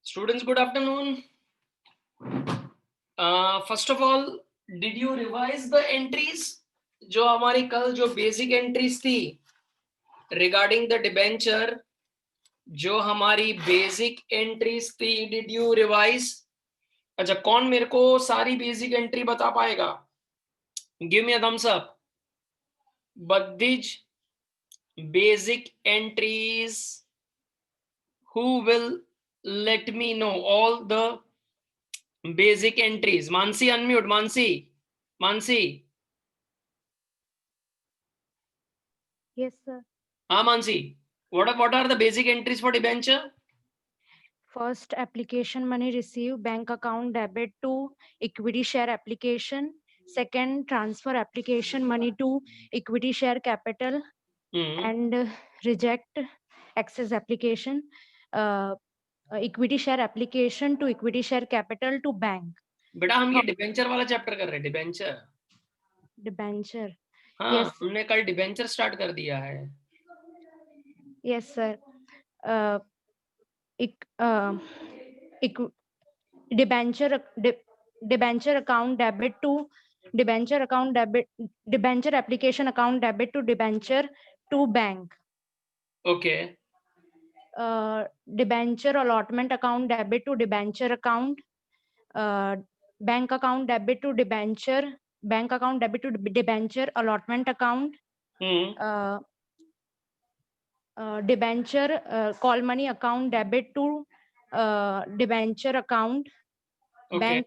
Students, good afternoon. First of all, did you revise the entries? जो हमारी कल जो बेसिक एंट्रीज थी रिगार्डिंग द डिबेंचर, जो हमारी बेसिक एंट्रीज थी, डिड यू रिवाइज? अच्छा, कौन मेरे को सारी बेसिक एंट्री बता पाएगा? Give me a thumbs up. But these basic entries. Who will let me know all the basic entries? Mansi, unmute. Mansi. Yes, sir. Mansi, what are the basic entries for debenture? First, application money received, bank account debit to equity share application. Second, transfer application money to equity share capital and reject excess application. Equity share application to equity share capital to bank. बेटा हम ये debenture वाला chapter कर रहे हैं. Debenture. हाँ, Yes. हमने कल डिबेंचर स्टार्ट कर दिया है. Yes, sir. Debenture account debit to debenture account debit, debenture application account debit to debenture to bank. Okay. Debenture allotment account debit to debenture account. Bank account debit to debenture, bank account debit to debenture allotment account. Debenture call money account debit to debenture account. Okay.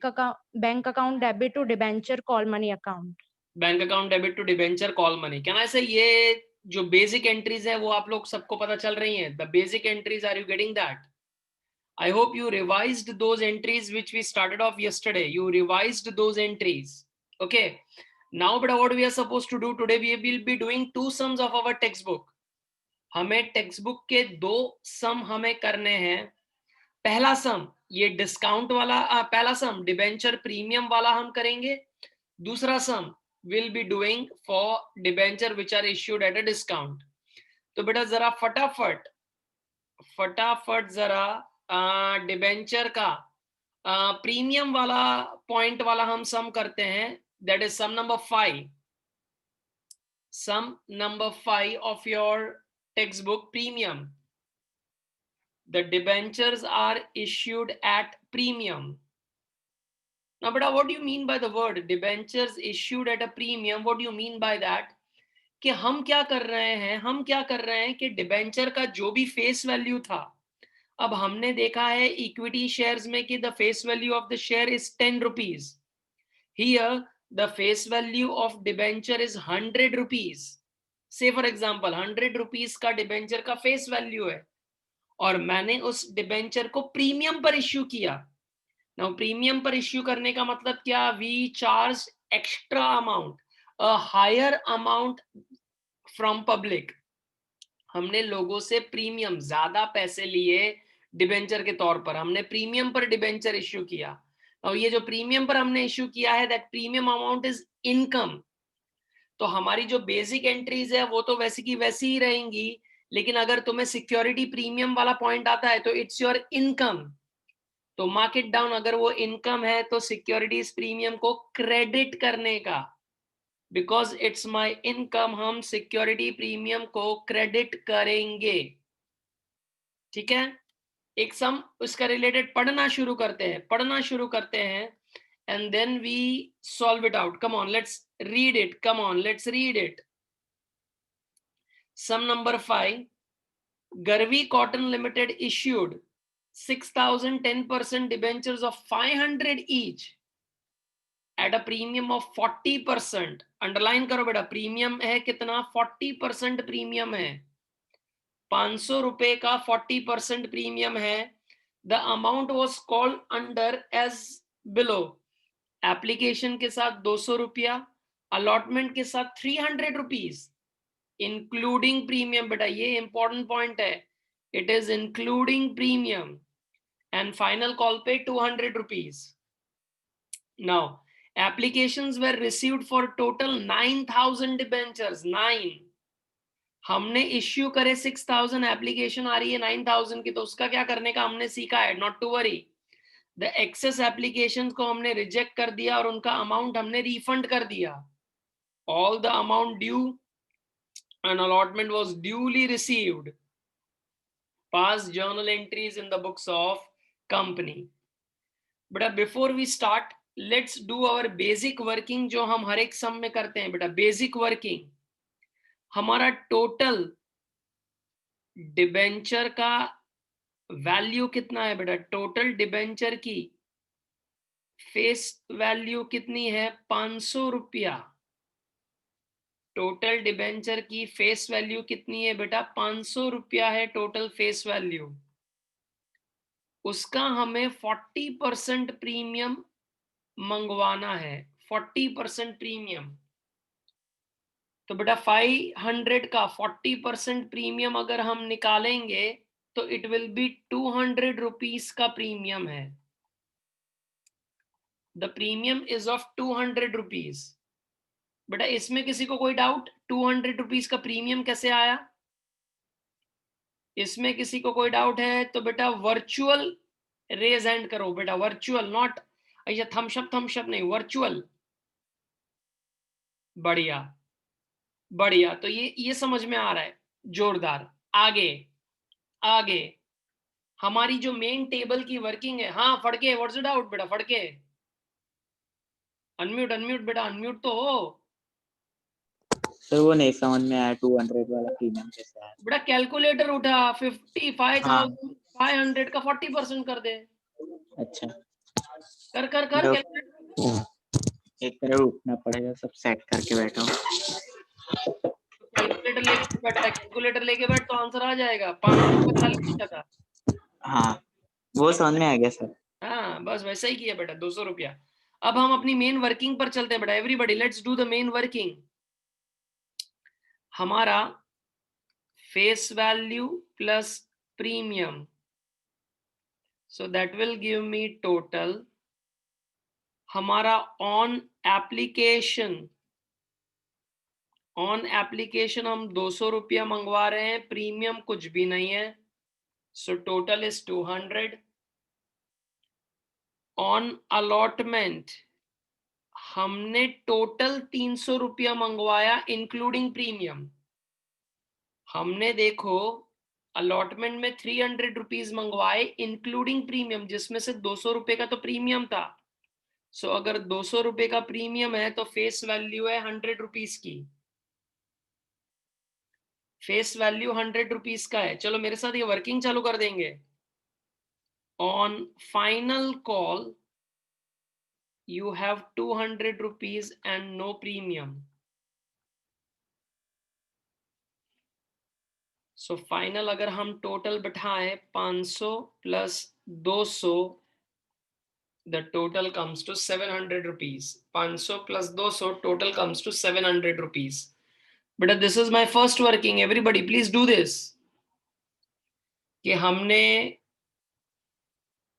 Bank account debit to debenture call money account. Bank account debit to debenture call money. Can I say ये जो basic entries है वो आप लोग सबको पता चल रही हैं? The basic entries, are you getting that? I hope you revised those entries which we started off yesterday. You revised those entries. Okay. Now, but what we are supposed to do today, we will be doing two sums of our textbook. हमें textbook के दो सम हमें करने हैं. पहला सम ये discount वाला, पहला सम डिबेंचर प्रीमियम वाला हम करेंगे. दूसरा sum will be doing for debenture which are issued at a discount. तो बेटा जरा फटाफट जरा डिबेंचर का प्रीमियम वाला पॉइंट वाला हम सम करते हैं. That is sum number 5. Sum number 5 of your textbook, premium. The debentures are issued at premium. Now, beta, what do you mean by the word debentures issued at a premium? What do you mean by that? कि हम क्या कर रहे हैं कि debenture का जो भी फेस वैल्यू था, अब हमने देखा है इक्विटी शेयर्स में कि the face value of the share is 10 rupees. Here the face value of debenture is 100 rupees. से फॉर एग्जाम्पल 100 रुपीज का डिबेंचर का फेस वैल्यू है और मैंने उस डिबेंचर को प्रीमियम पर इश्यू किया. नाउ प्रीमियम पर इश्यू करने का मतलब क्या? We charge extra amount, a higher amount from public. हमने लोगों से प्रीमियम, ज्यादा पैसे लिए डिबेंचर के तौर पर. हमने प्रीमियम पर डिबेंचर इश्यू किया. और ये जो प्रीमियम पर हमने इश्यू किया है, that premium amount is income. तो हमारी जो बेसिक एंट्रीज है वो तो वैसी की वैसी ही रहेंगी, लेकिन अगर तुम्हें सिक्योरिटी प्रीमियम वाला पॉइंट आता है तो इट्स योर इनकम. तो मार्क इट डाउन. अगर वो इनकम है तो सिक्योरिटीज प्रीमियम को क्रेडिट करने का, बिकॉज इट्स माय इनकम, हम सिक्योरिटी प्रीमियम को क्रेडिट करेंगे. ठीक है. एक सम उसका रिलेटेड पढ़ना शुरू करते हैं and then we solve it out. Come on, let's read it. Sum number 5. Garvi Cotton Limited issued 6,010% debentures of 500 each at a premium of 40%. Underline करो बेटा, प्रीमियम है कितना? 40% प्रीमियम है. 500 रुपए का 40% प्रीमियम है. The amount was called under as below. Application के साथ 200 रुपया, अलॉटमेंट के साथ 300 रुपीज, इंक्लूडिंग प्रीमियम. बेटा ये इंपॉर्टेंट पॉइंट है, it is including premium. And final call पे 200 rupees. Now applications were received for total 9,000 debentures. 9. हमने इश्यू करे 6,000, एप्लीकेशन आ रही है 9,000 की, तो उसका क्या करने का हमने सीखा है. Not to worry, the excess application को हमने रिजेक्ट कर दिया और उनका अमाउंट हमने रिफंड कर दिया. All the amount due and allotment was duly received. Past journal entries in the books of company. बेटा before we start, let's do our basic working जो हम हर एक सम में करते हैं. बेटा बेसिक वर्किंग, हमारा टोटल डिबेंचर का वैल्यू कितना है बेटा? टोटल डिबेंचर की फेस वैल्यू कितनी है? 500 रुपया. टोटल डिबेंचर की फेस वैल्यू कितनी है बेटा? 500 रुपया है टोटल फेस वैल्यू. उसका हमें 40% प्रीमियम मंगवाना है. 40% प्रीमियम. तो बेटा 500 का 40% प्रीमियम अगर हम निकालेंगे तो इट विल बी 200 रुपीस का प्रीमियम है. The premium is of 200 rupees. बेटा इसमें किसी को कोई डाउट? 200 रुपीज का प्रीमियम कैसे आया? इसमें किसी को कोई डाउट है तो बेटा वर्चुअल रेज हैंड करो. बेटा वर्चुअल, नॉट ऐसा थम्सअप नहीं, वर्चुअल. बढ़िया बढ़िया. तो ये समझ में आ रहा है. जोरदार. आगे आगे हमारी जो मेन टेबल की वर्किंग है. हाँ फड़के, व्हाट्स द डाउट बेटा? फड़के अनम्यूट बेटा, अनम्यूट तो हो. सर वो नहीं समझ में आया 200 वाला प्रीमियम कैसे आया. बेटा कैलकुलेटर उठा, 55,500 का 40% कर दे. अच्छा कर कर कर तो कैलकुलेटर. एक तरह उठना पड़ेगा, सब सेट करके बैठो. कैलकुलेटर लेके बैठा है, कैलकुलेटर लेके बैठ तो आंसर आ जाएगा. 545 का. हाँ वो समझ में आ गया सर. हाँ बस वैसा ही किया बेटा. 200 रुपया. अब हम अपनी मेन वर्किंग पर चलते हैं बेटा. Everybody let's do the main working. हमारा face value plus premium, so that will give me total. हमारा ऑन एप्लीकेशन हम 200 रुपया मंगवा रहे हैं. प्रीमियम कुछ भी नहीं है, so total is 200. On allotment हमने टोटल 300 रुपया मंगवाया इंक्लूडिंग प्रीमियम. हमने देखो अलॉटमेंट में 300 रुपीज मंगवाए इंक्लूडिंग प्रीमियम, जिसमें से 200 रुपए का तो प्रीमियम था. सो अगर 200 रुपए का प्रीमियम है तो फेस वैल्यू है 100 रुपीज की. फेस वैल्यू 100 रुपीज का है. चलो मेरे साथ ये वर्किंग चालू कर देंगे. On final call you have 200 rupees and no premium. So final अगर हम total बिठाएं 500 plus 200, the total comes to 700 rupees. 500 plus 200 total comes to 700 rupees. But this is my first working. Everybody please do this. कि हमने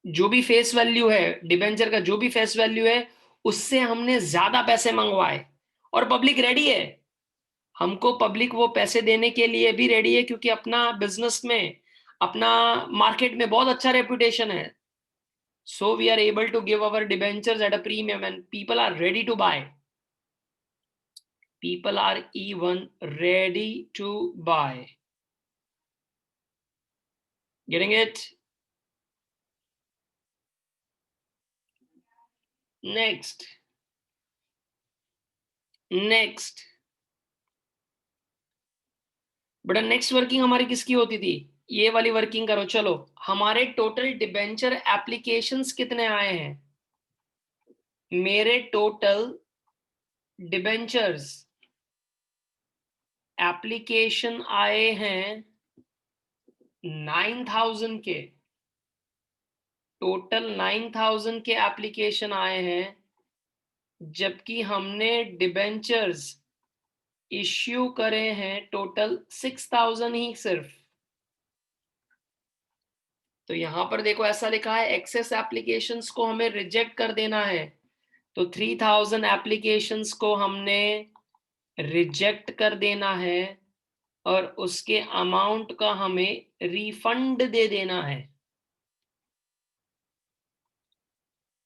जो भी face value है debenture का, जो भी फेस वैल्यू है उससे हमने ज्यादा पैसे मंगवाए और पब्लिक रेडी है. हमको पब्लिक वो पैसे देने के लिए भी रेडी है क्योंकि अपना बिजनेस में, अपना मार्केट में बहुत अच्छा रेपुटेशन है. So we are able to give our debentures at a premium and people are ready to buy. People are even ready to buy. Getting it? Next बेटा नेक्स्ट वर्किंग हमारी किसकी होती थी? ये वाली वर्किंग करो. चलो हमारे टोटल डिबेंचर एप्लीकेशंस कितने आए हैं? मेरे टोटल डिबेंचर्स एप्लीकेशन आए हैं 9,000 के. टोटल 9,000 के एप्लीकेशन आए हैं, जबकि हमने डिबेंचर्स इश्यू करे हैं टोटल 6,000 ही सिर्फ. तो यहां पर देखो ऐसा लिखा है एक्सेस एप्लीकेशंस को हमें रिजेक्ट कर देना है. तो 3,000 एप्लीकेशंस को हमने रिजेक्ट कर देना है. और उसके अमाउंट का हमें रिफंड दे देना है।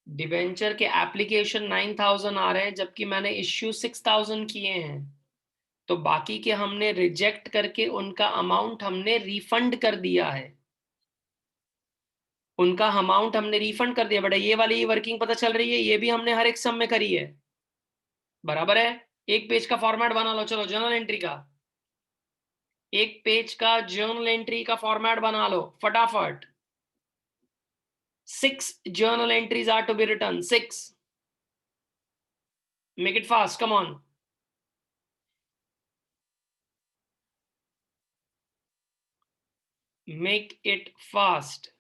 डिबेंचर के एप्लीकेशन 9,000 आ रहे हैं, जबकि मैंने इश्यू 6,000 किए हैं, तो बाकी के हमने रिजेक्ट करके उनका अमाउंट हमने रिफंड कर दिया है। उनका अमाउंट हमने रिफंड कर दिया। बेटा ये वाली वर्किंग पता चल रही है, ये भी हमने हर एक सम में करी है, बराबर है। एक पेज का फॉर्मेट बना लो, चलो जर्नल एंट्री का, एक पेज का जर्नल एंट्री का फॉर्मेट बना लो फटाफट। 6 journal entries are to be written. 6. Make it fast. Come on. Make it fast.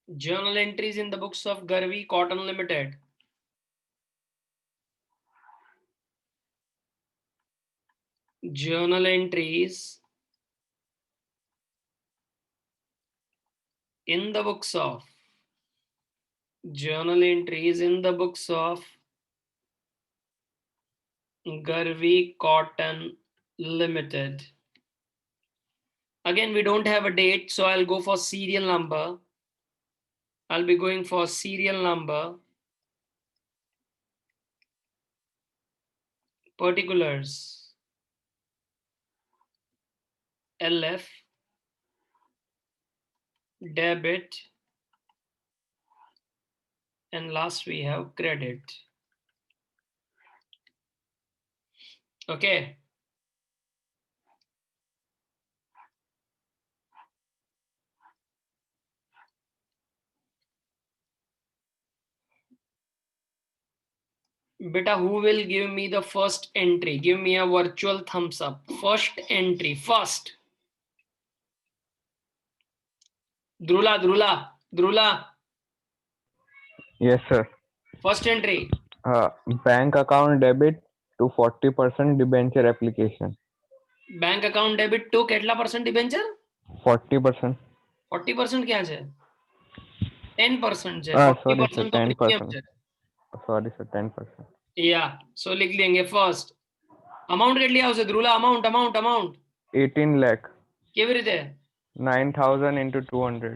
Journal entries in the books of Garvi Cotton Limited. Journal entries in the books of Garvi Cotton Limited. Again, we don't have a date, so I'll go for serial number. I'll be going for serial number. Particulars. LF. Debit. And last we have credit. Okay. Beta, who will give me the first entry? Give me a virtual thumbs up. First entry, first. Drula. Yes, sir. First entry. Bank account debit to 40% debenture application. Bank account debit to કેટલા percent debenture? 40%. 40% ક્યાં છે? 10% છે. Sorry, sir. 40% તો premium 10%. છે. Sorry, sir. 10%. Yeah. So लिख देंगे first. Amount કેટલી આવશે ધ્રુલા? Amount. 18 lakh. કેવી રીતે? 9,000 into 200.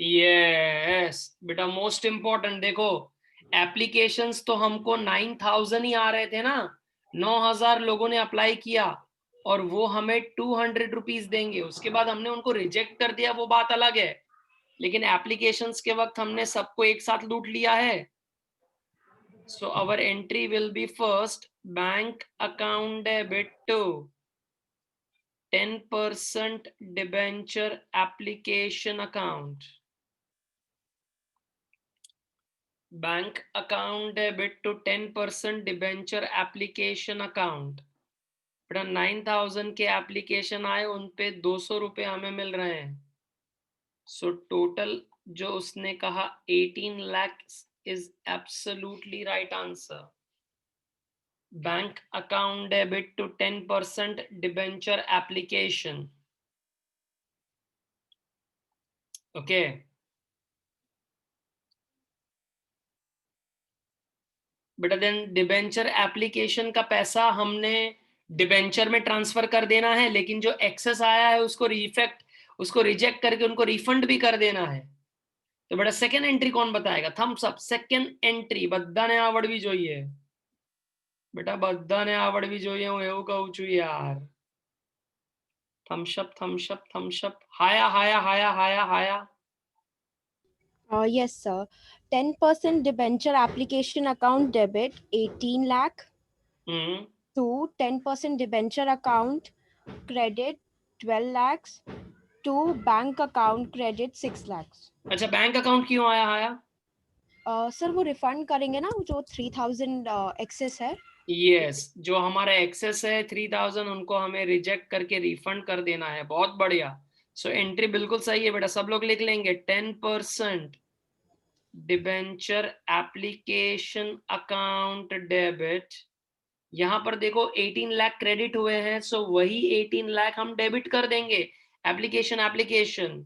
Yes. बेटा most important देखो, एप्लीकेशंस तो हमको 9,000 ही आ रहे थे ना, 9,000 लोगों ने अप्लाई किया और वो हमें 200 रुपीज देंगे। उसके बाद हमने उनको रिजेक्ट कर दिया, वो बात अलग है, लेकिन एप्लीकेशंस के वक्त हमने सबको एक साथ लूट लिया है। So our entry will be first bank account debit to 10% debenture application account. Bank account debit to 10% debenture application account. 9,000 के एप्लीकेशन आए, उन पे 200 रुपए हमें मिल रहे हैं। सो टोटल जो उसने कहा 18 lakh is absolutely right answer. Bank account debit to 10% debenture application. Okay, बेटा देन डिबेंचर एप्लीकेशन का पैसा हमने डिबेंचर में ट्रांसफर कर देना है, लेकिन जो एक्सेस आया है उसको रिजेक्ट करके उनको रिफंड भी कर देना है। तो बेटा सेकंड एंट्री कौन बताएगा? Thums up. सेकंड एंट्री બધાને આવડવી જોઈએ બેટા, બધાને આવડવી જોઈએ, હું એવું કહું છું યાર। Thums up હાયા। Yes, sir. 10% debenture application account debit 18 lakh to 10% debenture account credit 12 lakhs to bank account credit 6 lakhs. अच्छा, बैंक अकाउंट क्यों आया हाया? सर वो रिफंड करेंगे ना, जो 3,000 एक्सेस है। यस, जो हमारा एक्सेस है 3,000 उनको हमें रिजेक्ट करके रिफंड कर देना है। बहुत बढ़िया। सो एंट्री बिल्कुल सही है बेटा, सब लोग लिख लेंगे 10% डिबेंचर एप्लीकेशन अकाउंट डेबिट यहाँ पर देखो 18 लाख क्रेडिट हुए हैं, सो वही 18 लाख हम डेबिट कर देंगे। Application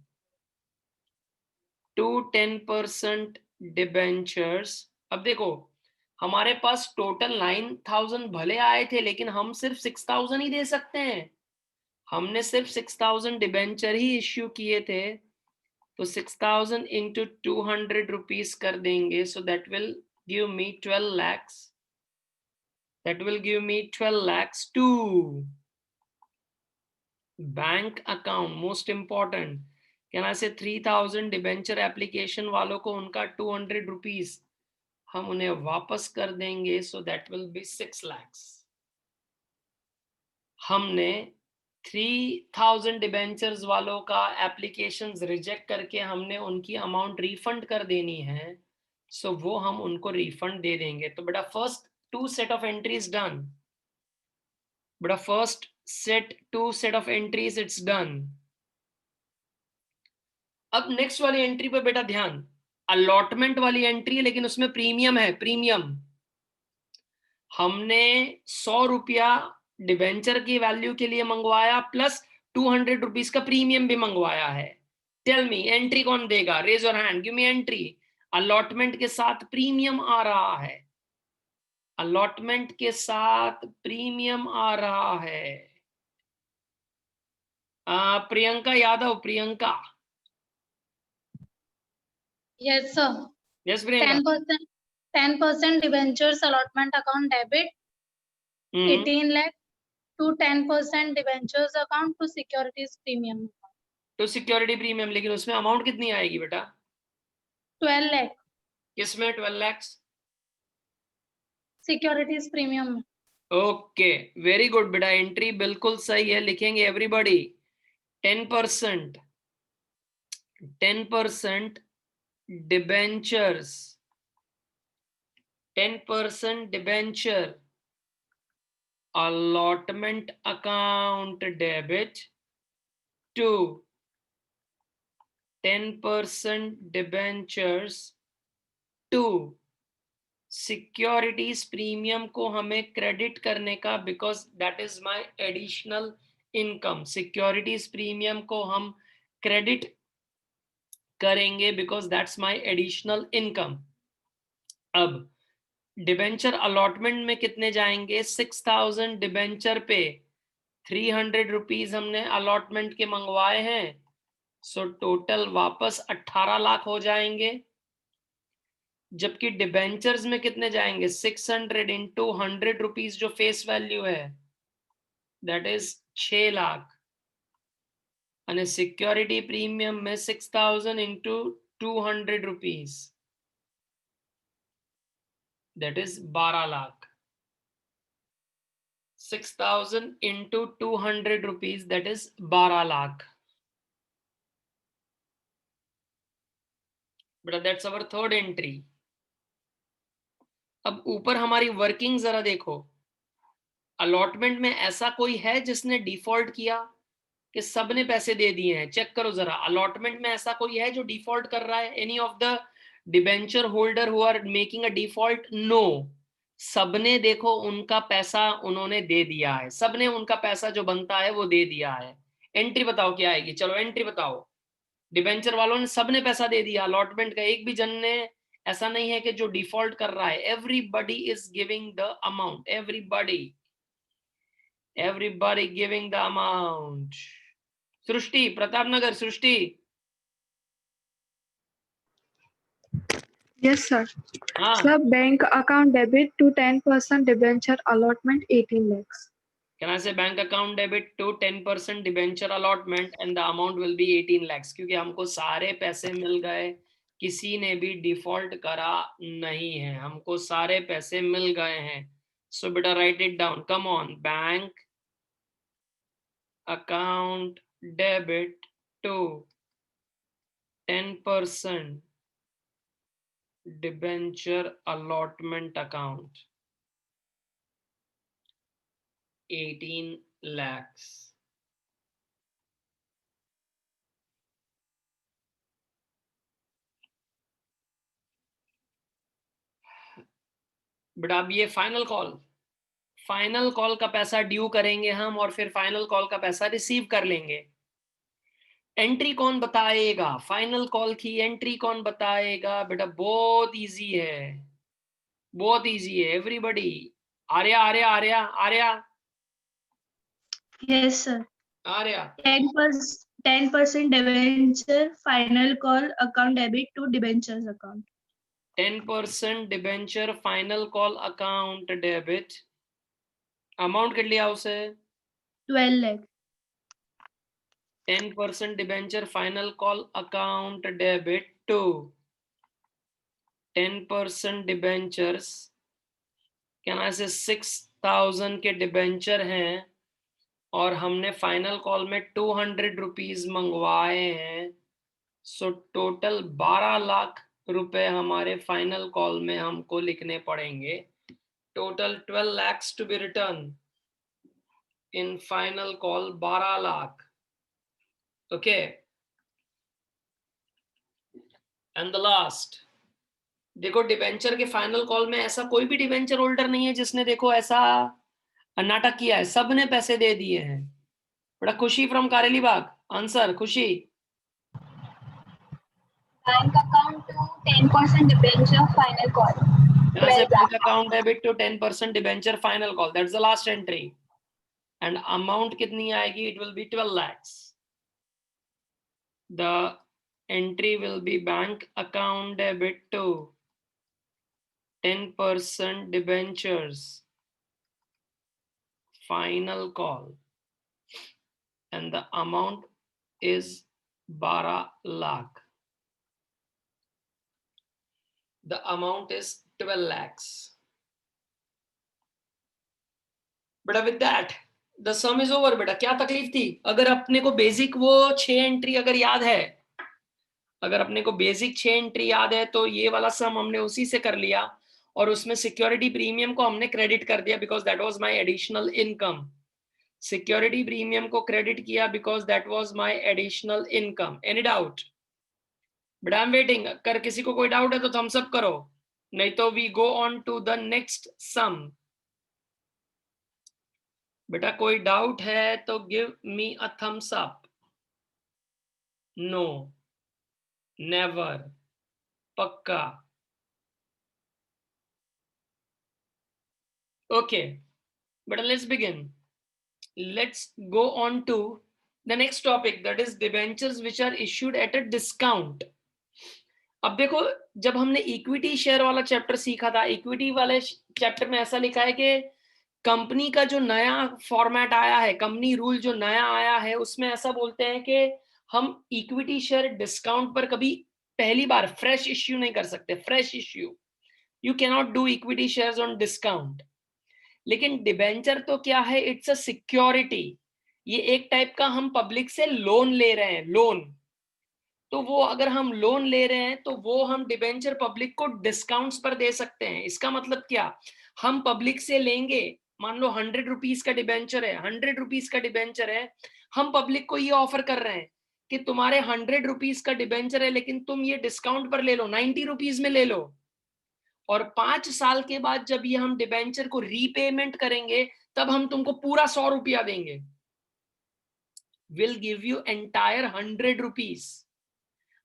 to 10% debentures. अब देखो हमारे पास टोटल 9,000 भले आए थे, लेकिन हम सिर्फ 6,000 ही दे सकते हैं। हमने सिर्फ 6,000 डिबेंचर ही इश्यू किए थे, तो 6,000 इंटू 200 रुपीज कर देंगे, so that will give me 12 lakhs. That will give me 12 lakhs to bank account. Most important, can I say 3,000 debenture application वालों को उनका 200 रुपीज हम उन्हें वापस कर देंगे, so that will be 6 lakhs. हमने 3,000 डिबेंचर्स वालों का एप्लीकेशंस रिजेक्ट करके हमने उनकी अमाउंट रिफंड कर देनी है, सो वो हम उनको रिफंड दे देंगे। तो बेटा first 2 set of entries done. बेटा first two set of entries it's done. अब नेक्स्ट वाली एंट्री पे बेटा ध्यान, अलॉटमेंट वाली एंट्री है, लेकिन उसमें प्रीमियम है। प्रीमियम हमने 100 रुपया डिबेंचर की वैल्यू के लिए मंगवाया, प्लस 200 रुपीज का प्रीमियम भी मंगवाया है। टेल मी एंट्री कौन देगा? Raise your hand, give me entry. Allotment के साथ प्रीमियम आ रहा है, अलॉटमेंट के साथ प्रीमियम आ रहा है। Priyanka Yadav, Priyanka. Yes, sir. Yes, Priyanka. 10% debentures allotment account debit, 18 lakh to 10% debentures account to securities premium. तो सिक्योरिटी प्रीमियम, लेकिन उसमें अमाउंट कितनी आएगी बेटा? 12 lakh. किसमें 12 lakhs? Securities premium. Okay, very good बेटा, एंट्री बिल्कुल सही है। लिखेंगे everybody 10% debentures, 10% debenture allotment account debit to 10% debentures to securities premium को हमें क्रेडिट करने का, because that is my additional income. Securities premium को हम क्रेडिट करेंगे because that's my additional income. अब डिबेंचर अलॉटमेंट में कितने जाएंगे? 6,000 डिबेंचर पे 300 रुपीज हमने अलॉटमेंट के मंगवाए हैं, सो टोटल वापस 18 लाख हो जाएंगे। जबकि डिबेंचर्स में कितने जाएंगे? 600 इंटू 100 रुपीज जो फेस वैल्यू है, दैट इज 6 लाख। અને सिक्योरिटी प्रीमियम में 6,000 into 200 rupees, that is 12 lakh. 6,000 into 200 rupees, that is 12 lakh. बेटा दैट्स अवर थर्ड एंट्री। अब ऊपर हमारी वर्किंग जरा देखो। अलॉटमेंट में ऐसा कोई है जिसने डिफॉल्ट किया कि सबने पैसे दे दिए हैं? चेक करो जरा, अलॉटमेंट में ऐसा कोई है जो डिफॉल्ट कर रहा है? Any of the debenture holder who are making a default? No, सबने देखो उनका पैसा उन्होंने दे दिया है, सबने उनका पैसा जो बनता है वो दे दिया है। एंट्री बताओ क्या आएगी? चलो एंट्री बताओ। डिबेंचर वालों ने सबने पैसा दे दिया, अलॉटमेंट का एक भी जन ने ऐसा नहीं है कि जो डिफॉल्ट कर रहा है। Everybody is giving the amount, everybody giving the amount. Srishti, Pratap Nagar, Srishti. Yes, sir. हाँ, Sir, bank account debit to 10% debenture allotment 18 lakhs. can I say bank account debit to 10% debenture allotment and the amount will be 18 lakhs? क्योंकि हमको सारे पैसे मिल गए, किसी ने भी default करा नहीं है, हमको सारे पैसे मिल गए हैं। सो बेटा right it down, come on. Bank account debit to 10% debenture allotment account 18 lakhs. But अब ये फाइनल कॉल, फाइनल कॉल का पैसा ड्यू करेंगे हम और फिर फाइनल कॉल का पैसा रिसीव कर लेंगे। एंट्री कौन बताएगा? फाइनल कॉल की एंट्री कौन बताएगा? बेटा बहुत इजी है, बहुत इजी है everybody. Arya Arya Arya Arya Yes, sir. Arya 10% debenture final call account debit to debentures account. 10% debenture final call account debit, amount कितनी लिया उसे? 12 lakh. 10% debenture final call account debit to 10% debentures, क्या ना से 6,000 के डिबेंचर हैं और हमने फाइनल कॉल में 200 रुपीज मंगवाए हैं। सो टोटल 12 लाख रुपए हमारे फाइनल कॉल में हमको लिखने पड़ेंगे। Total 12 lakhs to be return in final call, 12 lakh. Okay, and the last, देखो डिबेंचर के फाइनल कॉल में ऐसा कोई भी डिबेंचर होल्डर नहीं है जिसने देखो ऐसा नाटक किया है, सबने पैसे दे दिए हैं। बड़ा खुशी फ्रॉम कारेली बाग, आंसर खुशी। Bank account to 10% debenture final call. Bank account debit to 10% debenture final call. That's the last entry. And amount कितनी आएगी? It will be 12 lakhs. The entry will be bank account debit to 10% debentures final call. And the amount is 12 lakh. The amount is 12 lakhs. बेटा with that the sum is over। बेटा क्या तकलीफ थी? अगर अपने को बेसिक वो 6 entry अगर याद है, अगर अपने को बेसिक 6 एंट्री याद है तो ये वाला सम हमने उसी से कर लिया और उसमें सिक्योरिटी प्रीमियम को हमने क्रेडिट कर दिया because that was my additional income. Security premium को क्रेडिट किया because that was my additional income. Any doubt? But I am waiting. अगर किसी को कोई डाउट है तो थम्स अप करो, नहीं तो we go on to the next sum. बेटा कोई डाउट है तो give me a thumbs up. No, never, पक्का। ओके बेटा let's begin. Let's go on to the next topic, that is debentures which are issued at a discount. अब देखो जब हमने इक्विटी शेयर वाला चैप्टर सीखा था, इक्विटी वाले चैप्टर में ऐसा लिखा है कि कंपनी का जो नया फॉर्मेट आया है, कंपनी रूल जो नया आया है, उसमें ऐसा बोलते हैं कि हम इक्विटी शेयर डिस्काउंट पर कभी पहली बार फ्रेश इश्यू नहीं कर सकते। Fresh issue, you can not do equity shares on discount. लेकिन डिबेंचर तो क्या है? It's a security. ये एक टाइप का हम पब्लिक से लोन ले रहे हैं, लोन। तो वो अगर हम लोन ले रहे हैं तो वो हम डिबेंचर पब्लिक को डिस्काउंट्स पर दे सकते हैं। इसका मतलब क्या? हम पब्लिक से लेंगे, मान लो 100 रुपीज का डिबेंचर है, 100 रुपीज का डिबेंचर है, हम पब्लिक को ये ऑफर कर रहे हैं कि तुम्हारे 100 रुपीज का डिबेंचर है लेकिन तुम ये डिस्काउंट पर ले लो, 90 रुपीज में ले लो। और 5 साल के बाद जब ये हम डिबेंचर को रीपेमेंट करेंगे तब हम तुमको पूरा 100 रुपया देंगे। Will give you entire 100 rupees.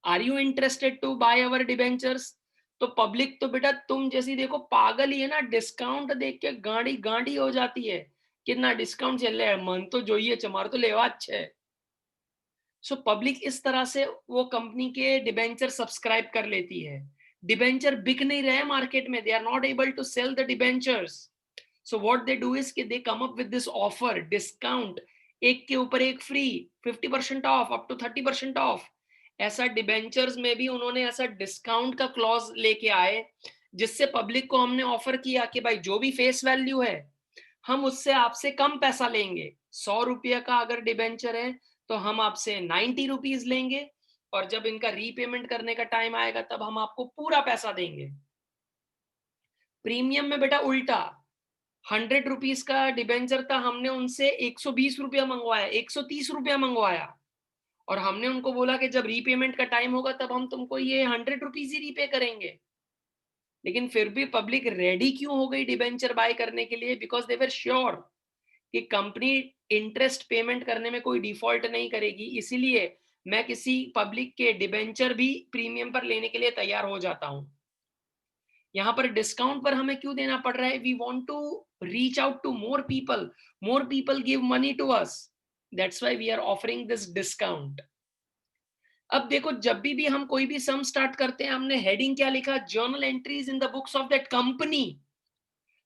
Are you interested to buy our debentures? तो पब्लिक तो बेटा तुम जैसी देखो पागल ही है ना, डिस्काउंट देख के गाड़ी गाड़ी हो जाती है। कितना डिस्काउंट चल रहा है, मन तो जो ही चमार तो लेवा अच्छे है। सो पब्लिक इस तरह से वो कंपनी के डिबेंचर सब्सक्राइब कर लेती है। डिबेंचर बिक नहीं रहे मार्केट में, they are not able to sell the debentures. So what they do is कि they come up with this offer, discount, एक के ऊपर एक फ्री, 50% ऑफ, अप टू 30% ऑफ। ऐसा डिबेंचर्स में भी उन्होंने ऐसा डिस्काउंट का क्लॉज लेके आए जिससे पब्लिक को हमने ऑफर किया कि भाई जो भी फेस वैल्यू है हम उससे आपसे कम पैसा लेंगे। 100 रुपये का अगर डिबेंचर है तो हम आपसे 90 रुपीज लेंगे और जब इनका रीपेमेंट करने का टाइम आएगा तब हम आपको पूरा पैसा देंगे। प्रीमियम में बेटा उल्टा, 100 रुपीज का डिबेंचर था, हमने उनसे 120 रुपया मंगवाया, 130 रुपया मंगवाया और हमने उनको बोला कि जब रीपेमेंट का टाइम होगा तब हम तुमको ये 100 रुपीज ही रीपे करेंगे। लेकिन फिर भी पब्लिक रेडी क्यों हो गई डिबेंचर बाय करने के लिए? बिकॉज दे वर श्योर कि कंपनी इंटरेस्ट पेमेंट करने में कोई डिफॉल्ट नहीं करेगी, इसीलिए मैं किसी पब्लिक के डिबेंचर भी प्रीमियम पर लेने के लिए तैयार हो जाता हूं। यहां पर डिस्काउंट पर हमें क्यों देना पड़ रहा है? We want to reach out to more people give money to us, that's why we are offering this discount. अब देखो, जब भी हम कोई भी सम स्टार्ट करते हैं, हमने हेडिंग क्या लिखा? Journal entries in the books of that company.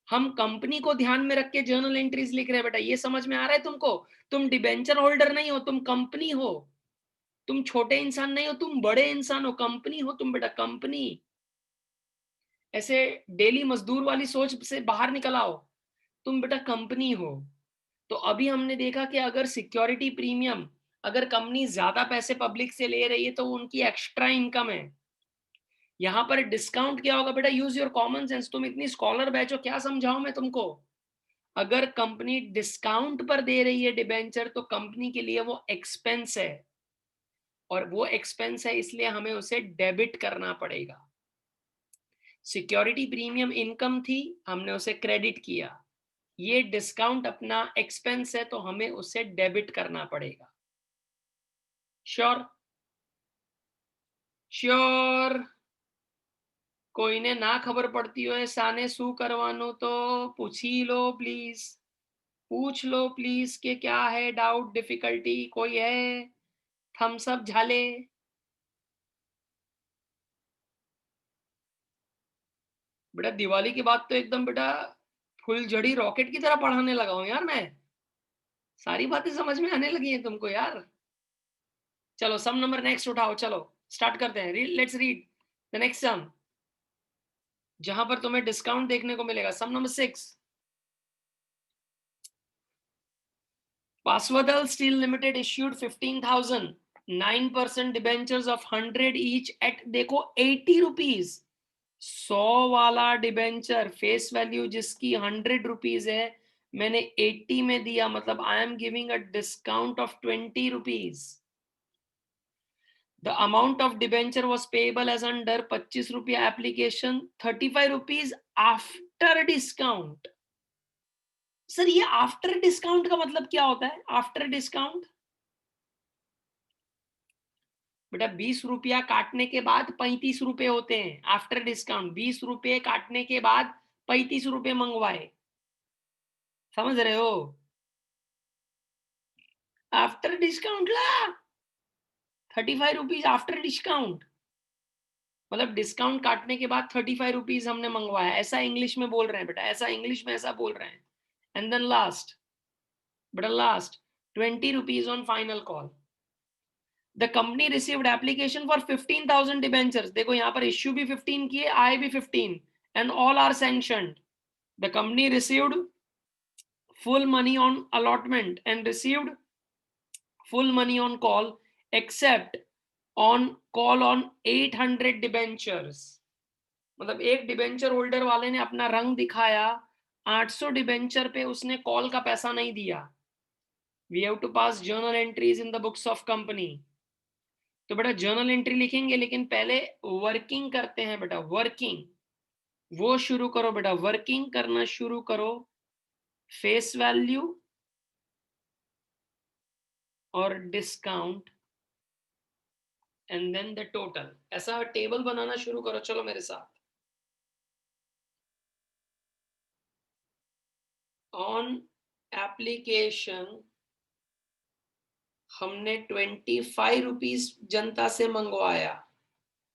हम कंपनी को ध्यान में रख के जर्नल एंट्रीज लिख रहे हैं। बेटा ये समझ में आ रहा है तुमको? तुम डिबेंचर होल्डर नहीं हो, तुम कंपनी हो। तुम छोटे इंसान नहीं हो, तुम बड़े इंसान हो। कंपनी हो तुम बेटा, कंपनी। ऐसे डेली मजदूर वाली सोच से बाहर निकल आओ, तुम बेटा कंपनी हो। तो अभी हमने देखा कि अगर सिक्योरिटी प्रीमियम, अगर कंपनी ज्यादा पैसे पब्लिक से ले रही है तो उनकी एक्स्ट्रा इनकम है। यहां पर डिस्काउंट क्या होगा बेटा? Use your common sense. तुम इतनी स्कॉलर बैच हो, क्या समझाऊं मैं तुमको? अगर कंपनी डिस्काउंट पर दे रही है डिबेंचर, तो कंपनी के लिए वो एक्सपेंस है, और वो एक्सपेंस है इसलिए हमें उसे डेबिट करना पड़ेगा। सिक्योरिटी प्रीमियम इनकम थी, हमने उसे क्रेडिट किया। ये डिस्काउंट अपना एक्सपेंस है, तो हमें उसे डेबिट करना पड़ेगा। श्योर? श्योर? कोઈને ના ખબર પડતી હોય સાને શું કરવાનું તો પૂછી લો પ્લીઝ, पूछ लो प्लीज कि क्या है डाउट, डिफिकल्टी कोई है? थम्स अप झाले। बेटा दिवाली के बाद तो एकदम बेटा फुलझड़ी रॉकेट की तरह पढ़ाने लगा हूं यार मैं। सारी बातें समझ में आने लगी हैं तुमको यार। चलो सम नंबर नेक्स्ट उठाओ, चलो स्टार्ट करते हैं। लेट्स रीड द नेक्स्ट सम, जहां पर तुम्हें डिस्काउंट देखने को मिलेगा। सम number 6, Paswadal Steel Limited issued 15,000 9% debentures of 100 each at देखो 80 रुपीज। 100 वाला डिबेंचर फेस वैल्यू जिसकी 100 रुपीज है, मैंने 80 में दिया, मतलब I am giving a discount of 20 rupees. The amount of debenture was payable as under 25 रुपया application, 35 rupees after discount. Sir ये आफ्टर डिस्काउंट का मतलब क्या होता है? आफ्टर डिस्काउंट बेटा 20 रुपया काटने के बाद 35 रुपए होते हैं आफ्टर डिस्काउंट। 20 रुपए काटने के बाद 35 रुपए मंगवाए, समझ रहे हो? आफ्टर डिस्काउंट ला 35 रुपीज आफ्टर डिस्काउंट, मतलब डिस्काउंट काटने के बाद 35 रुपीज हमने मंगवाया, ऐसा इंग्लिश में बोल रहे हैं बेटा, ऐसा इंग्लिश में ऐसा बोल रहे हैं। एंड देन लास्ट बेटा, last 20 rupees on final call. The company received application for 15,000 debentures. देखो यहाँ पर इश्यू भी 15 किए, आए भी 15, and all are sanctioned. The company received full money on allotment and received full money on call, except on call on 800 debentures. मतलब एक debenture holder वाले ने अपना रंग दिखाया, 800 डिबेंचर पे उसने कॉल का पैसा नहीं दिया। We have to pass journal entries in the books of company. तो बेटा जर्नल एंट्री लिखेंगे, लेकिन पहले वर्किंग करते हैं बेटा। वर्किंग वो शुरू करो बेटा, वर्किंग करना शुरू करो। फेस वैल्यू और discount and then the total, ऐसा टेबल बनाना शुरू करो। चलो मेरे साथ। ऑन एप्लीकेशन हमने 25 रुपीज जनता से मंगवाया,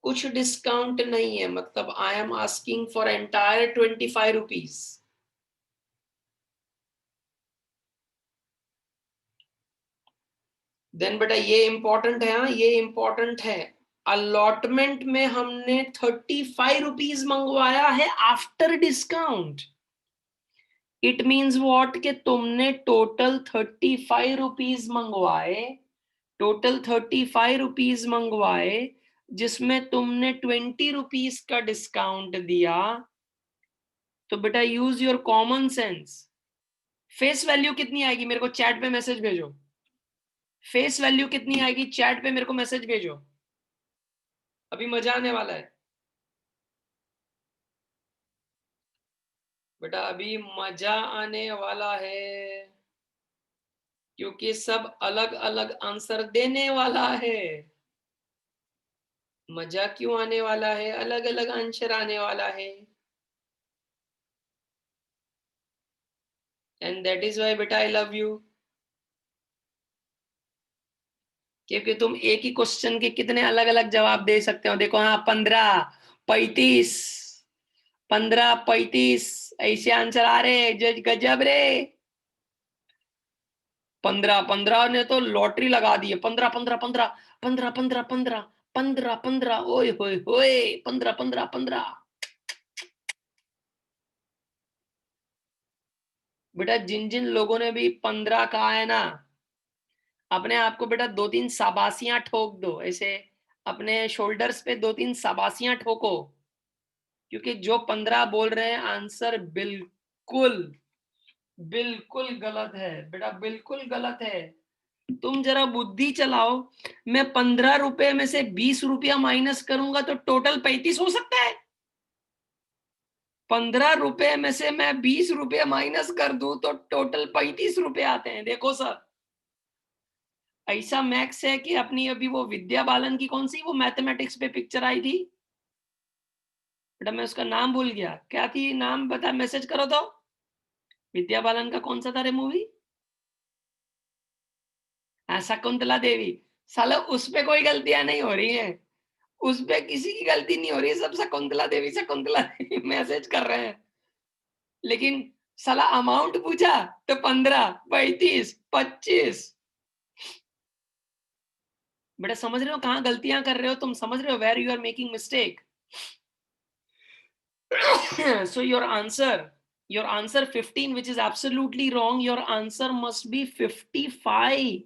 कुछ डिस्काउंट नहीं है, मतलब I am asking for entire 25 rupees. Then बेटा ये इंपॉर्टेंट है, हाँ ये इंपॉर्टेंट है। अलॉटमेंट में हमने 35 रुपीज मंगवाया है after discount. It means what कि तुमने टोटल 35 रुपीज मंगवाए, टोटल 35 रुपीज मंगवाए, जिसमें तुमने 20 रुपीज का डिस्काउंट दिया। तो बेटा use your common sense. Face value कितनी आएगी मेरे को चैट पे मैसेज भेजो। फेस वैल्यू कितनी आएगी चैट पे मेरे को मैसेज भेजो, अभी मजा आने वाला है। बेटा अभी मजा आने वाला है, क्योंकि सब अलग अलग आंसर देने वाला है। मजा क्यों आने वाला है? अलग अलग आंसर आने वाला है। एंड दैट इज वाई बेटा आई लव यू, क्योंकि तुम एक ही क्वेश्चन के कितने अलग अलग जवाब दे सकते हो। देखो हाँ, 15, 35, 15, 35 ऐसे आंसर आ रहे। जज गजब रे। 15, 15 ने तो लॉटरी लगा दी है। 15, 15, 15, 15, 15, 15, 15, 15, ओए होए होए, 15, 15, 15। बेटा जिन जिन लोगों ने भी 15 कहा है ना, अपने आप को बेटा 2-3 शाबाशियां ठोक दो। ऐसे अपने शोल्डर्स पे 2-3 शाबाशियां ठोको, क्योंकि जो 15 बोल रहे हैं आंसर बिल्कुल बिल्कुल गलत है बेटा, बिल्कुल गलत है। तुम जरा बुद्धि चलाओ। मैं 15 रुपए में से 20 रुपया माइनस करूंगा तो टोटल 35 हो सकता है। 15 रुपए में से मैं 20 रुपये माइनस कर दूं तो टोटल 35 रुपए आते हैं। देखो सर, ऐसा मैक्स है कि अपनी अभी वो विद्या बालन की कौन सी वो मैथमेटिक्स पे पिक्चर आई थी बेटा, मैं उसका नाम भूल गया। क्या थी नाम बता, मैसेज करो तो। विद्या बालन का कौन सा था रे मूवी? शकुंतला देवी। साला उस पे कोई गलतियां नहीं हो रही हैं, उस पे किसी की गलती नहीं हो रही है, सब शकुंतला देवी मैसेज कर रहे हैं। लेकिन साला अमाउंट पूछा तो 15, 35, 25। बेटा समझ रहे हो कहां गलतियां कर रहे हो तुम? समझ रहे हो where you are making mistake? So your answer 15, which is absolutely wrong. Your answer must be 55.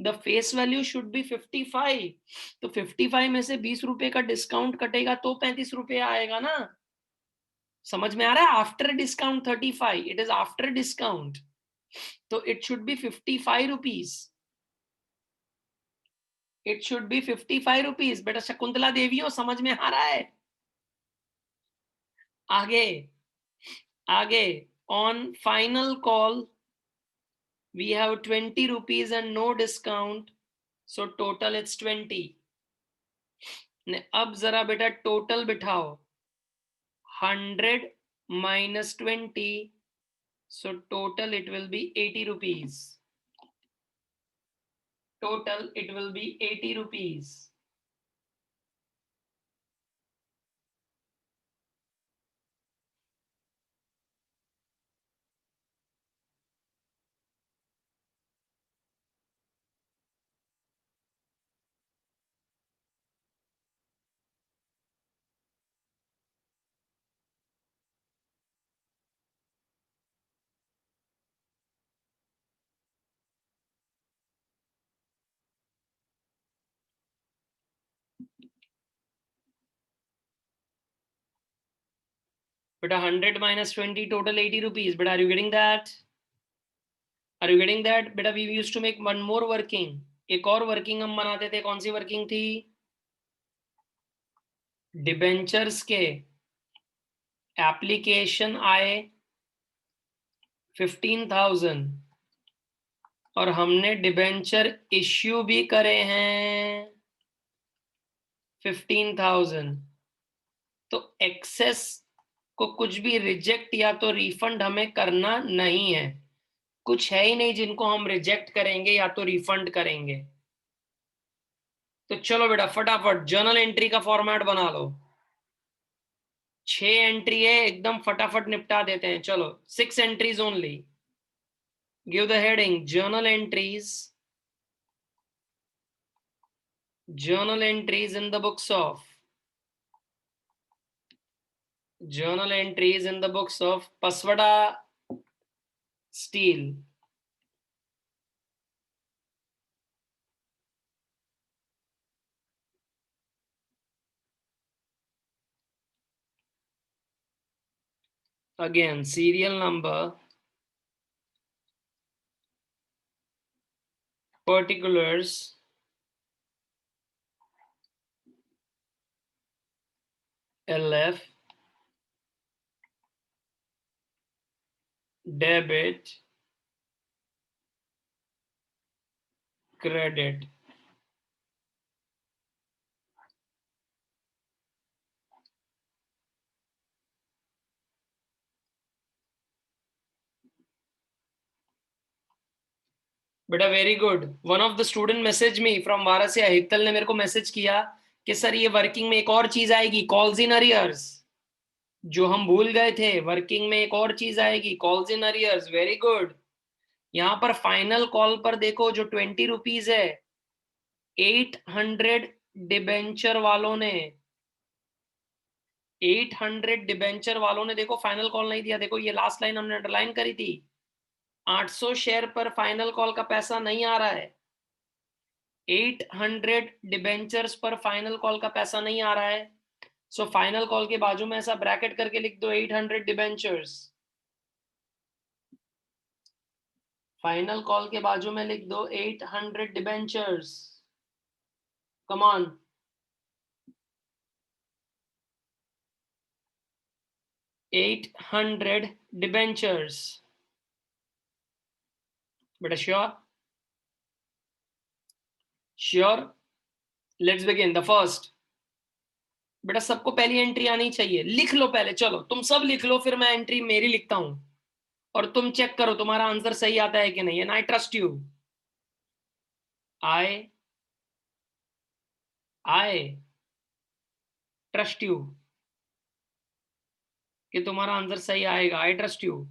The face value should be 55. तो 55 में से 20 रुपए का डिस्काउंट कटेगा तो 35 रुपए आएगा ना। समझ में आ रहा है? After discount 35, it is after discount, तो it should be 55 rupees. It should be 55 rupees. बेटा शकुंतला देवियों, समझ में आ रहा है? आगे आगे, on final call we have 20 rupees and no discount, so total it's 20। अब जरा बेटा total बिठाओ, 100 minus 20, so total it will be 80 rupees। Total it will be 80 rupees। But 100 minus 20, total 80 rupees। But are you getting that? Are you getting that? बेटा we used to make one more working। एक और working हम बनाते थे। कौन सी working थी? Debentures के application आए 15,000 और हमने डिबेंचर इश्यू भी करे हैं 15,000। तो एक्सेस को कुछ भी रिजेक्ट या तो रिफंड हमें करना नहीं है। कुछ है ही नहीं जिनको हम रिजेक्ट करेंगे या तो रिफंड करेंगे। तो चलो बेटा फटाफट जर्नल एंट्री का फॉर्मेट बना लो। 6 एंट्री है, एकदम फटाफट निपटा देते हैं। चलो 6 entries only. Give the heading journal entries in the books of Paswada Steel। Again, serial number, particulars, LF, debit, credit. बेटा very good. One of the student message me from Varasiya, Hital ने मेरे को मैसेज किया कि सर ये working में एक और चीज आएगी, कॉल्स इन अरियर्स. जो हम भूल गए थे, वर्किंग में एक और चीज आएगी, calls in arrears. Very good. यहां पर फाइनल कॉल पर देखो जो 20 रुपीज है, 800 डिबेंचर वालों ने 800 डिबेंचर वालों ने देखो फाइनल कॉल नहीं दिया. देखो ये लास्ट लाइन हमने अंडरलाइन करी थी. 800 शेयर पर फाइनल कॉल का पैसा नहीं आ रहा है. 800 डिबेंचर्स पर फाइनल कॉल का पैसा नहीं आ रहा है. सो फाइनल कॉल के बाजू में ऐसा ब्रैकेट करके लिख दो 800 डिबेंचर्स. फाइनल कॉल के बाजू में लिख दो 800 डिबेंचर्स. Come on. $800 debentures. बेटा sure? Sure. Let's begin. The first. बेटा सबको पहली एंट्री आनी चाहिए. लिख लो पहले. चलो तुम सब लिख लो, फिर मैं एंट्री मेरी लिखता हूं और तुम चेक करो तुम्हारा आंसर सही आता है कि नहीं. And I trust you. I trust you कि तुम्हारा आंसर सही आएगा. I trust you.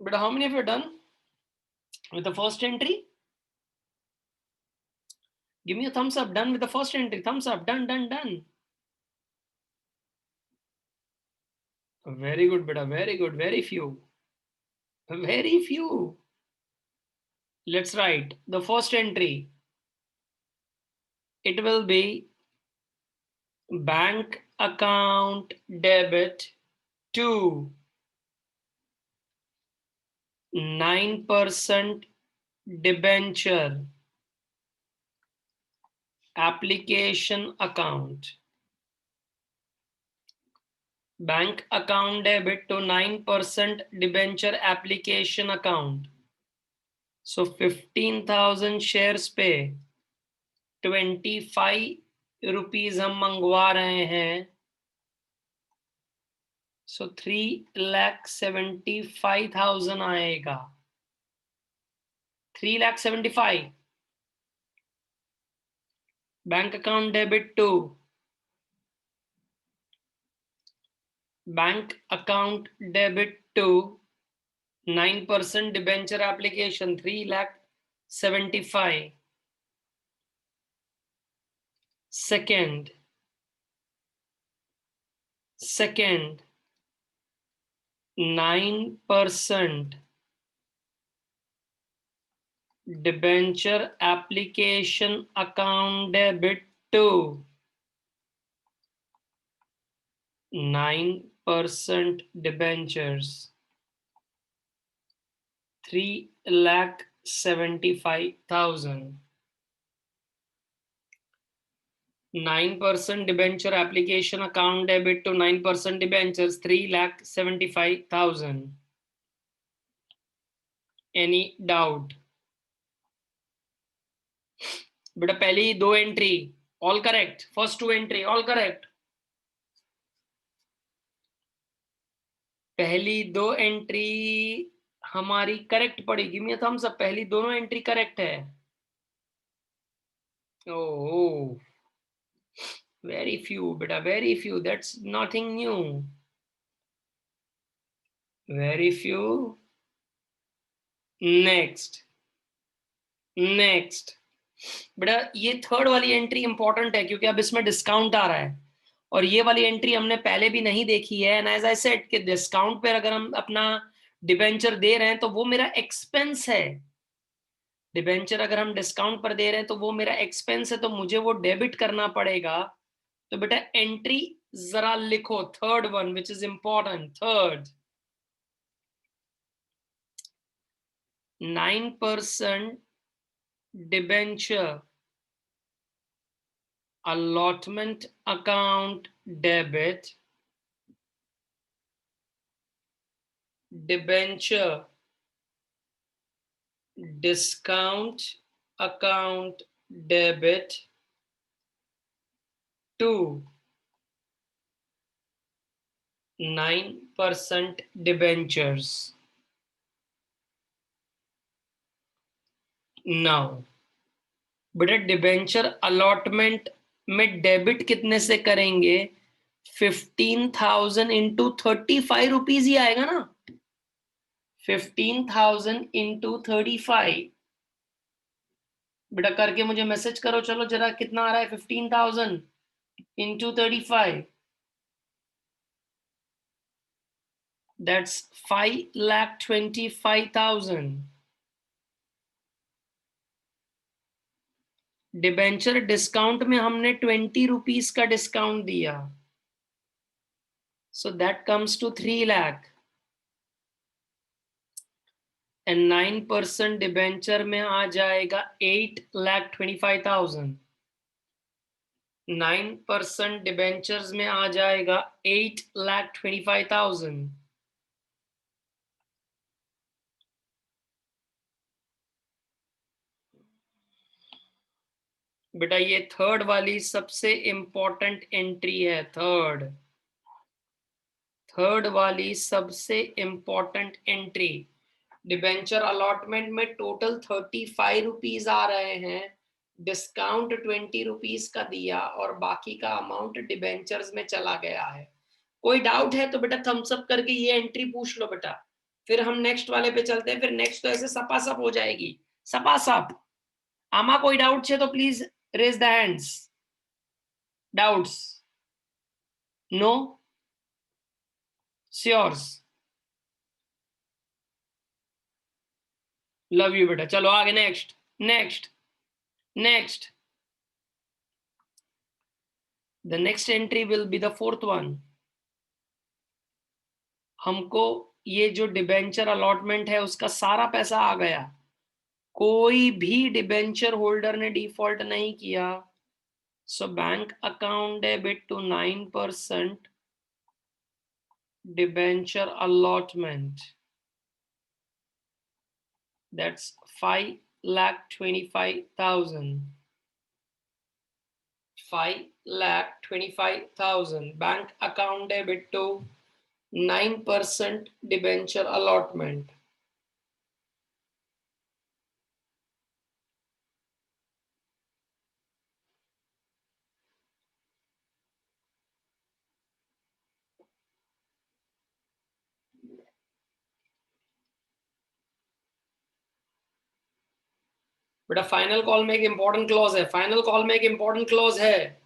But how many of you are done with the first entry? Give me a thumbs up. Done with the first entry. Thumbs up. Done, done, done. Very good, beta. Very good. Very few. Very few. Let's write the first entry. It will be bank account debit to 9% debenture application account. Bank account debit to 9% debenture application account. So 15,000 shares पे 25 rupees हम मंगवा रहे हैं. So 3,75,000 आएगा. 3,75,000. Bank account debit to bank account debit to 9% debenture application 3,75,000. Second, 9% debenture application account debit to 9% debentures 3,75,000. 9% debenture application account debit to 9% debentures 3,75,000. Any doubt? बेटा पहली दो entry all correct. First two entry all correct. पहली दो entry हमारी correct पड़ेगी. Give me a thumbs up. पहली दोनों entry correct है. Oh very few beta, very few. That's nothing new. Very few. Next, next बेटा ये थर्ड वाली एंट्री इंपॉर्टेंट है क्योंकि अब इसमें डिस्काउंट आ रहा है और ये वाली एंट्री हमने पहले भी नहीं देखी है। एंड एज आई सेड कि डिस्काउंट पर अगर हम अपना डिबेंचर दे रहे हैं तो वो मेरा एक्सपेंस है। डिबेंचर अगर हम डिस्काउंट पर दे रहे हैं तो वो मेरा एक्सपेंस है, तो मुझे वो डेबिट करना पड़ेगा। तो बेटा एंट्री जरा लिखो, third one which is important, third 9% debenture allotment account debit, debenture discount account debit to 9% debentures. Now बेटा डिबेंचर अलॉटमेंट में डेबिट कितने से करेंगे? 15,000 इंटू 35 रुपीज ही आएगा ना। 15,000 इंटू 35 बेटा करके मुझे मैसेज करो। चलो जरा कितना आ रहा है 15,000 इंटू 35, दैट्स 5,25,000। डिबेंचर डिस्काउंट में हमने 20 रुपीज का डिस्काउंट दिया, so that comes to 3 lakh. And 9% debenture में आ जाएगा 8,25,000। 9% डिबेंचर्स में आ जाएगा 8,25,000। बेटा ये थर्ड वाली सबसे इंपॉर्टेंट एंट्री है। थर्ड वाली सबसे इंपॉर्टेंट एंट्री। डिबेंचर अलॉटमेंट में टोटल 35 रुपीज आ रहे हैं, डिस्काउंट 20 रुपीज का दिया और बाकी का अमाउंट डिबेंचर्स में चला गया है। कोई डाउट है तो बेटा थम्स अप करके ये एंट्री पूछ लो बेटा, फिर हम नेक्स्ट वाले पे चलते हैं। फिर नेक्स्ट तो ऐसे सपासप हो जाएगी, सपासप। आमा कोई डाउट है तो please raise the hands. Doubts? No? Sures? Love you बेटा। चलो आगे, next next next. The next entry will be the fourth one. हमको ये जो डिबेंचर अलॉटमेंट है उसका सारा पैसा आ गया, कोई भी डिबेंचर होल्डर ने डिफॉल्ट नहीं किया। So bank account debit to 9% debenture allotment, that's 5,25,000। 5,25,000 bank account debit to 9% debenture allotment. बेटा फाइनल कॉल में एक इंपॉर्टेंट क्लॉज है, फाइनल कॉल में एक इंपॉर्टेंट क्लॉज है।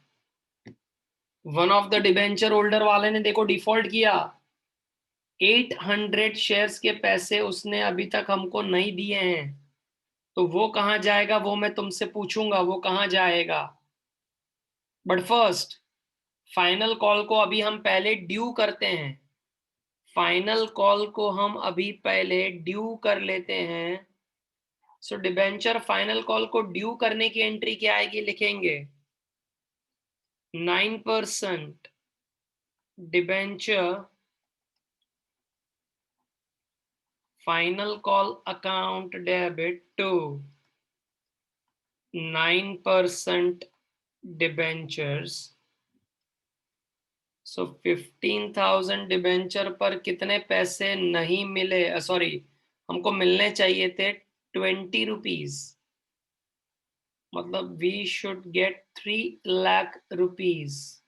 One of the debenture holder वाले ने देखो डिफॉल्ट किया, 800 शेयर्स के पैसे उसने अभी तक हमको नहीं दिए हैं, तो वो कहां जाएगा वो मैं तुमसे पूछूंगा, वो कहां जाएगा। बट फर्स्ट फाइनल कॉल को अभी हम पहले ड्यू करते हैं, फाइनल कॉल को हम अभी पहले ड्यू कर लेते हैं। सो डिबेंचर फाइनल कॉल को ड्यू करने की एंट्री क्या आएगी, लिखेंगे 9% debenture final call account debit to 9% debentures. So 15,000 debenture पर कितने पैसे नहीं मिले, सॉरी हमको मिलने चाहिए थे 20 रुपीज, मतलब we should get 3 lakh rupees.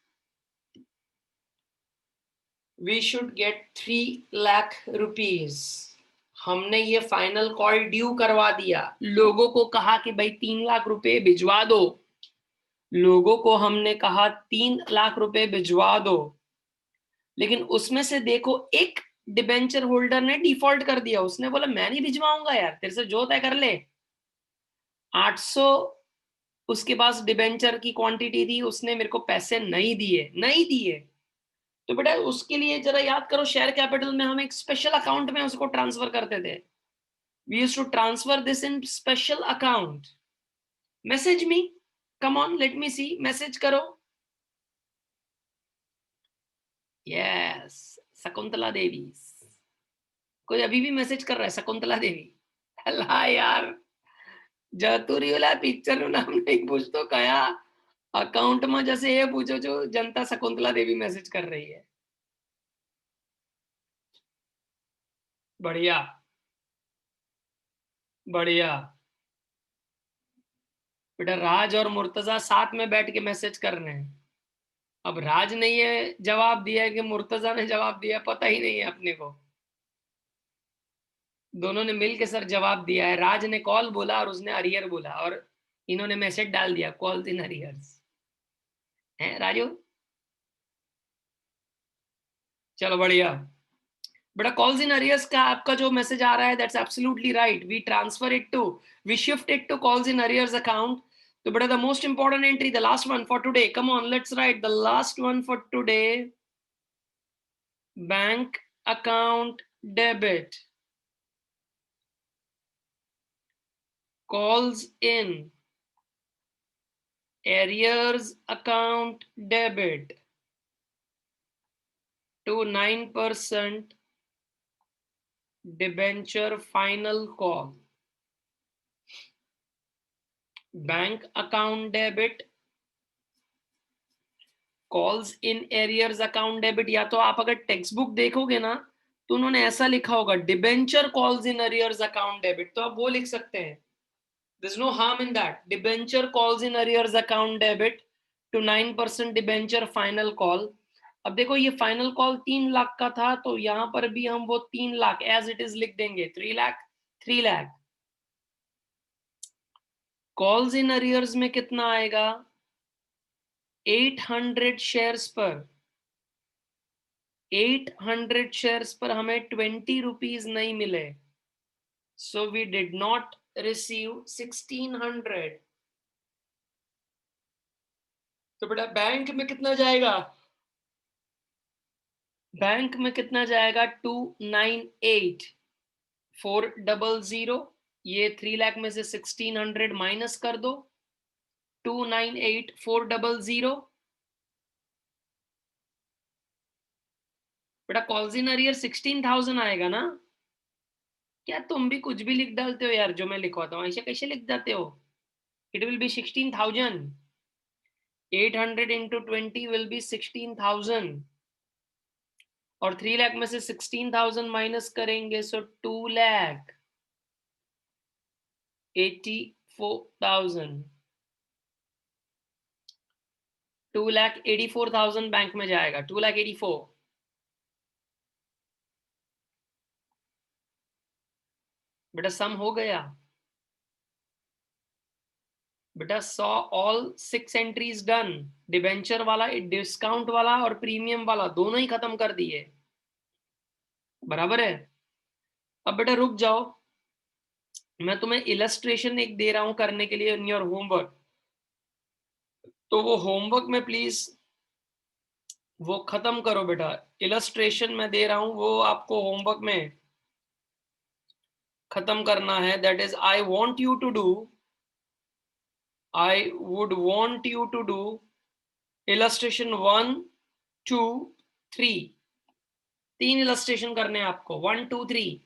We should get 3 lakh rupees. हमने ये फाइनल कॉल ड्यू करवा दिया, लोगों को कहा कि भाई 3 लाख रुपए भिजवा दो, लोगों को हमने कहा 3 लाख रुपए भिजवा दो, लेकिन उसमें से देखो एक डिबेंचर होल्डर ने डिफॉल्ट कर दिया, उसने बोला मैं नहीं भिजवाऊंगा यार, तेरे से जो तय कर ले। 800 उसके पास डिबेंचर की क्वांटिटी थी, उसने मेरे को पैसे नहीं दिए। तो बेटा उसके लिए जरा याद करो, शेयर कैपिटल में हम एक स्पेशल अकाउंट में उसको ट्रांसफर करते थे। We used to transfer this in special account. Message me, come on, let me see, message करो। यस, शकुंतला देवी, कोई अभी भी मैसेज कर रहा है? शकुंतला देवी, अल्लाह यार, जतुरी वाला पिक्चर નું નામ नहीं पूछ तो कया अकाउंट में जैसे ये पूछो जो जनता शकुंतला देवी मैसेज कर रही है। बढ़िया बढ़िया बेटा, राज और मुर्तजा साथ में बैठ के मैसेज कर रहे हैं। अब राज ने ये जवाब दिया है कि मुर्तजा ने जवाब दिया, पता ही नहीं है अपने को। दोनों ने मिलके सर जवाब दिया है। राज ने कॉल बोला और उसने अरियर बोला, और इन्होंने मैसेज डाल दिया कॉल्स इन अरियर्स। हैं राजू? चलो बढ़िया बेटा, कॉल्स इन अरियर्स का आपका जो मैसेज आ रहा है, that's absolutely right. We transfer it to, we shift it to calls in arrears account. तो बेटा the most important entry, the last one for today, come on let's write the last one for today. Bank account debit, calls in arrears account debit to 9% debenture final call. Bank account debit, calls in arrears account debit, या तो आप अगर text book देखोगे ना तो उन्होंने ऐसा लिखा होगा debenture calls in arrears account debit, तो आप वो लिख सकते हैं। There's no harm in that. Debenture calls in arrears account debit to 9% debenture final call. अब देखो ये फाइनल कॉल 3 लाख का था, तो यहां पर भी हम वो 3 लाख एज इट इज लिख देंगे, 3 lakh 3 lakh. Calls in arrears में कितना आएगा? 800 शेयर्स पर, 800 शेयर्स पर हमें 20 रुपीज नहीं मिले, so we did not receive 1600। तो बेटा बैंक में कितना जाएगा? बैंक में कितना जाएगा? 298,400। ये 3 लाख में से 1600 माइनस कर दो, 298,400। बेटा कॉल्स इन अरियर 16,000 आएगा ना? क्या तुम भी कुछ भी लिख डालते हो यार, जो मैं लिखवाता हूँ ऐसे कैसे लिख जाते हो? It will be 16,000, 800 into 20 will be 16,000, और 3 लाख में से 16,000 माइनस करेंगे, सो 2,84,000, 2,84,000 बैंक में जाएगा, 2,84,000। बेटा सम हो गया बेटा, saw all 6 entries done. Debenture वाला, डिस्काउंट वाला और प्रीमियम वाला दोनों ही खत्म कर दिए, बराबर है। अब बेटा रुक जाओ, मैं तुम्हें इलस्ट्रेशन एक दे रहा हूं करने के लिए इन योर होमवर्क, तो वो होमवर्क में प्लीज वो खत्म करो बेटा। इलस्ट्रेशन में दे रहा हूं, वो आपको होमवर्क में खत्म करना है। That is I want you to do, I would want you to do illustration 1, 2, 3। 3 illustration करने हैं आपको, 1, 2, 3।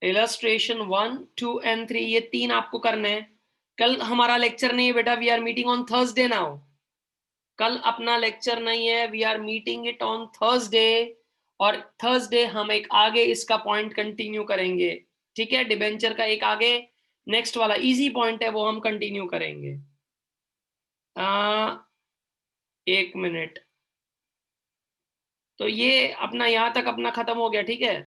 illustration 1, 2 and 3, ये 3 आपको करने हैं। कल हमारा लेक्चर नहीं है बेटा, we are meeting on Thursday now. कल अपना लेक्चर नहीं है, we are meeting it on Thursday, और थर्सडे हम एक आगे इसका पॉइंट कंटिन्यू करेंगे, ठीक है? डिबेंचर का एक आगे नेक्स्ट वाला इजी पॉइंट है, वो हम कंटिन्यू करेंगे। 1 मिनट, तो ये अपना यहां तक अपना खत्म हो गया, ठीक है?